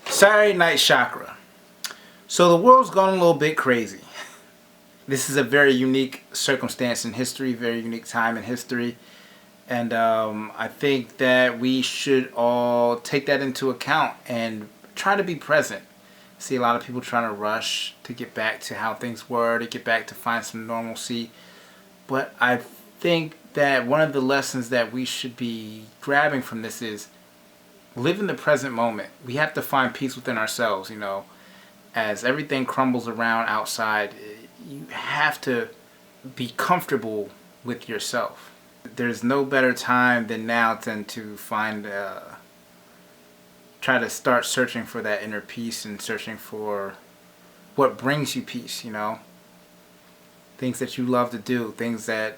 Saturday night chakra. So the world's gone a little bit crazy. This is a very unique circumstance in history, very unique time in history. And I think that we should all take that into account and try to be present. I see a lot of people trying to rush to get back to how things were, to get back to find some normalcy. But I think that one of the lessons that we should be grabbing from this is live in the present moment. We have to find peace within ourselves, as everything crumbles around outside. You have to be comfortable with yourself. There's no better time than now than to try to start searching for that inner peace and searching for what brings you peace, things that you love to do, things that,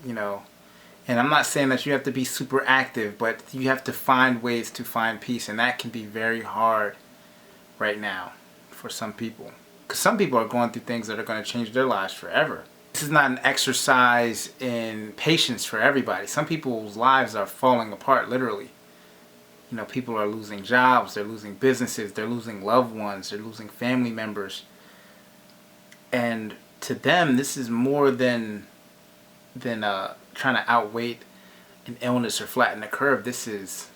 and I'm not saying that you have to be super active, but you have to find ways to find peace, and that can be very hard right now for some people. Because some people are going through things that are going to change their lives forever. This is not an exercise in patience for everybody. Some people's lives are falling apart, literally. People are losing jobs, they're losing businesses, they're losing loved ones, they're losing family members. And to them, this is more than trying to outweigh an illness or flatten the curve. This is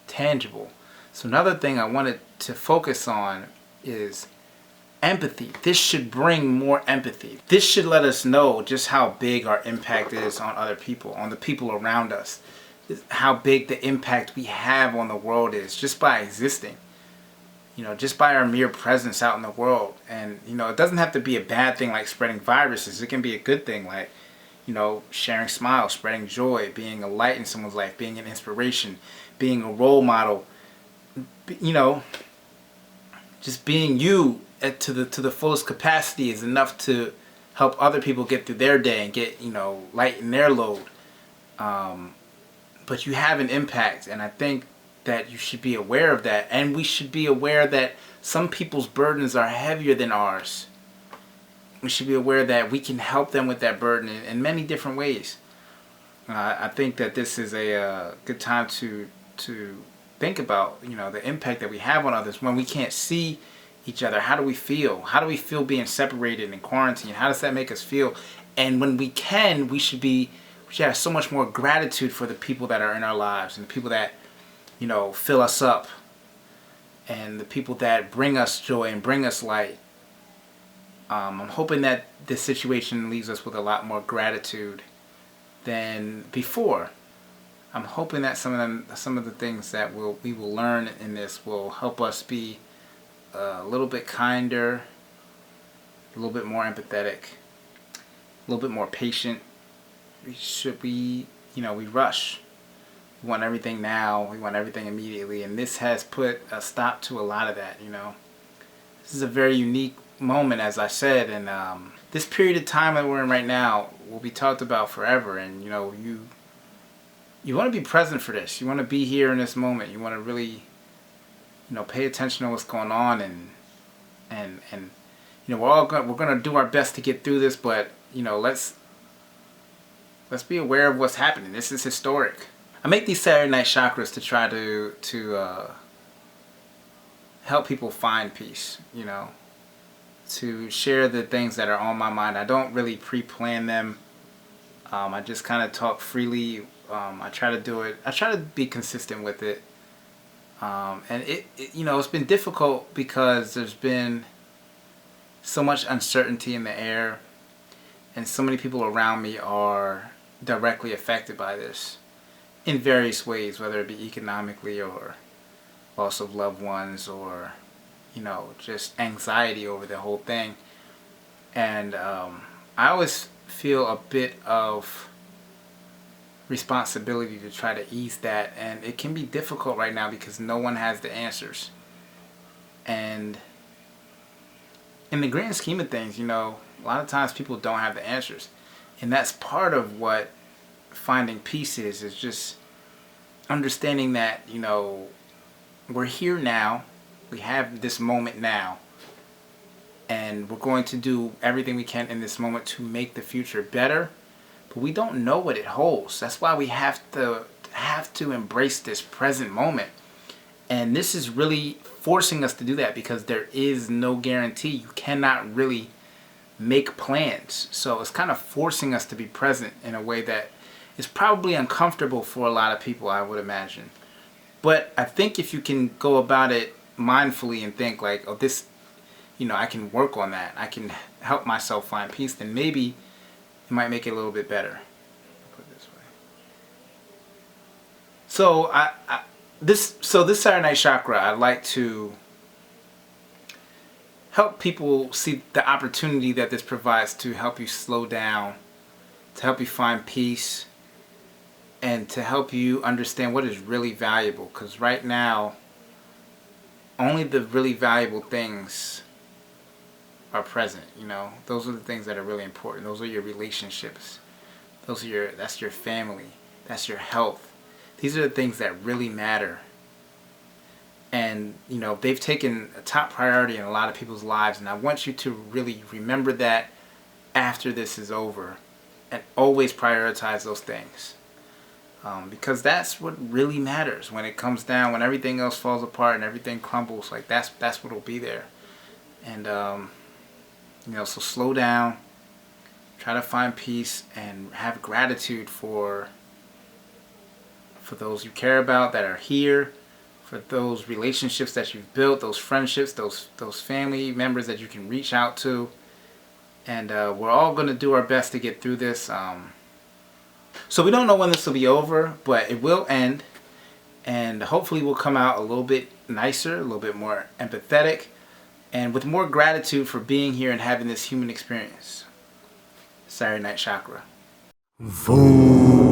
tangible. So another thing I wanted to focus on is empathy. This should bring more empathy. This should let us know just how big our impact is on other people, on the people around us. How big the impact we have on the world is just by existing. Just by our mere presence out in the world. And, it doesn't have to be a bad thing like spreading viruses. It can be a good thing like, sharing smiles, spreading joy, being a light in someone's life, being an inspiration, being a role model. Just being you to the fullest capacity is enough to help other people get through their day and get, lighten their load. But you have an impact, and I think that you should be aware of that, and we should be aware that some people's burdens are heavier than ours. We should be aware that we can help them with that burden in many different ways. I think that this is a good time to think about, the impact that we have on others when we can't see each other. How do we feel? How do we feel being separated in quarantine? How does that make us feel? And when we can, we should have so much more gratitude for the people that are in our lives and the people that, fill us up and the people that bring us joy and bring us light. I'm hoping that this situation leaves us with a lot more gratitude than before. I'm hoping that some of the things that we will learn in this will help us be a little bit kinder, a little bit more empathetic, a little bit more patient. We rush. We want everything now. We want everything immediately, and this has put a stop to a lot of that. This is a very unique moment, as I said, and this period of time that we're in right now will be talked about forever. And you want to be present for this. You want to be here in this moment. You want to really, pay attention to what's going on, and we're gonna do our best to get through this. But let's be aware of what's happening. This is historic. I make these Saturday night chakras to try to help people find peace. To share the things that are on my mind. I don't really pre-plan them. I just kind of talk freely. I try to do it. I try to be consistent with it. And it's been difficult because there's been so much uncertainty in the air, and so many people around me are directly affected by this in various ways, whether it be economically or loss of loved ones or just anxiety over the whole thing. And I always feel a bit of responsibility to try to ease that, and it can be difficult right now because no one has the answers. And in the grand scheme of things, a lot of times people don't have the answers, and that's part of what finding peace is just understanding that we're here now. We have this moment now, and we're going to do everything we can in this moment to make the future better, but we don't know what it holds. That's why we have to embrace this present moment And this is really forcing us to do that because there is no guarantee. You cannot really make plans. So it's kind of forcing us to be present in a way that is probably uncomfortable for a lot of people, I would imagine. But I think if you can go about it mindfully and think like, oh, this, I can work on that. I can help myself find peace. Then maybe it might make it a little bit better. I'll put it this way. So this Saturday Night Chakra, I'd like to help people see the opportunity that this provides to help you slow down, to help you find peace, and to help you understand what is really valuable. Because right now, only the really valuable things are present. Those are the things that are really important. Those are your relationships. That's your family. That's your health. These are the things that really matter. And, they've taken a top priority in a lot of people's lives. And I want you to really remember that after this is over. And always prioritize those things. Because that's what really matters when it comes down, when everything else falls apart and everything crumbles. Like, that's what will be there. And, so slow down. Try to find peace and have gratitude for those you care about that are here, for those relationships that you've built, those friendships, those family members that you can reach out to. And we're all going to do our best to get through this. So we don't know when this will be over, but it will end. And hopefully we'll come out a little bit nicer, a little bit more empathetic, and with more gratitude for being here and having this human experience. Saturday Night Chakra. Vroom.